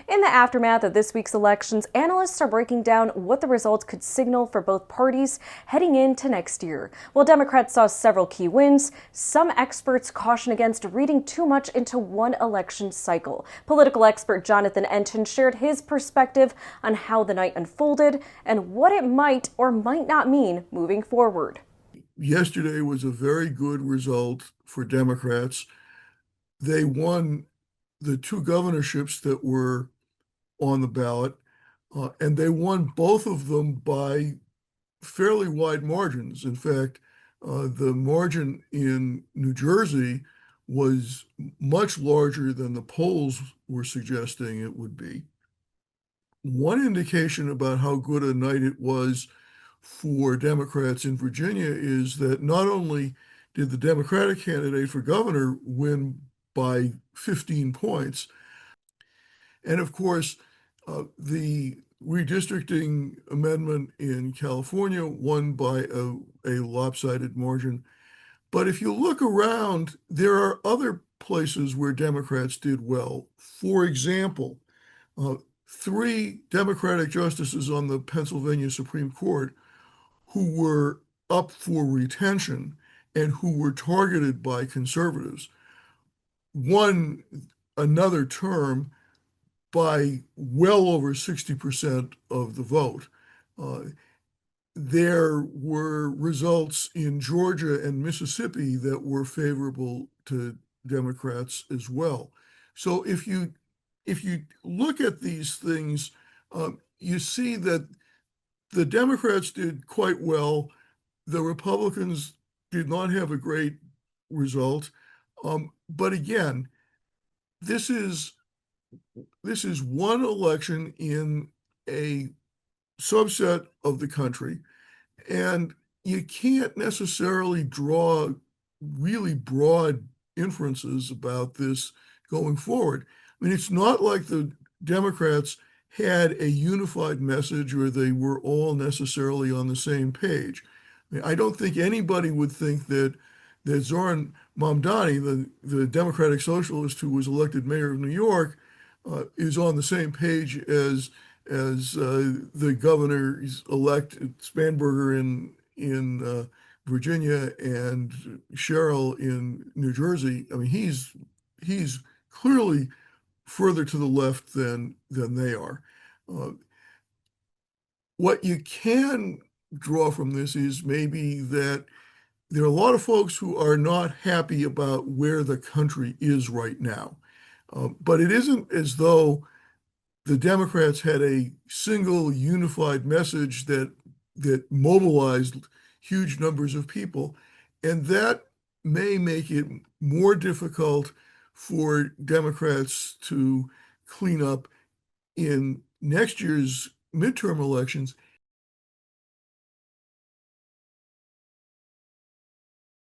In the aftermath of this week's elections, analysts are breaking down what the results could signal for both parties heading into next year. While Democrats saw several key wins, some experts caution against reading too much into one election cycle. Political expert Jonathan Entin shared his perspective on how the night unfolded and what it might or might not mean moving forward. Yesterday was a very good result for Democrats. They won the two governorships that were on the ballot, and they won both of them by fairly wide margins. In fact, the margin in New Jersey was much larger than the polls were suggesting it would be. One indication about how good a night it was for Democrats in Virginia is that not only did the Democratic candidate for governor win by 15 points, and of course, the redistricting amendment in California won by a lopsided margin. But if you look around, there are other places where Democrats did well. For example, uh, three Democratic justices on the Pennsylvania Supreme Court who were up for retention and who were targeted by conservatives won another term by well over 60% of the vote. Uh, there were results in Georgia and Mississippi that were favorable to Democrats as well. So if you look at these things, you see that the Democrats did quite well. The Republicans did not have a great result. But again, this is this is one election in a subset of the country, and you can't necessarily draw really broad inferences about this going forward. I mean, it's not like the Democrats had a unified message or they were all necessarily on the same page. I mean, I don't think anybody would think that Zoran Mamdani, the Democratic socialist who was elected mayor of New York, is on the same page as the governors elect Spanberger in Virginia and Sherrill in New Jersey. I mean, he's clearly further to the left than they are. Uh, what you can draw from this is maybe that there are a lot of folks who are not happy about where the country is right now. But it isn't as though the Democrats had a single unified message that mobilized huge numbers of people, and that may make it more difficult for Democrats to clean up in next year's midterm elections,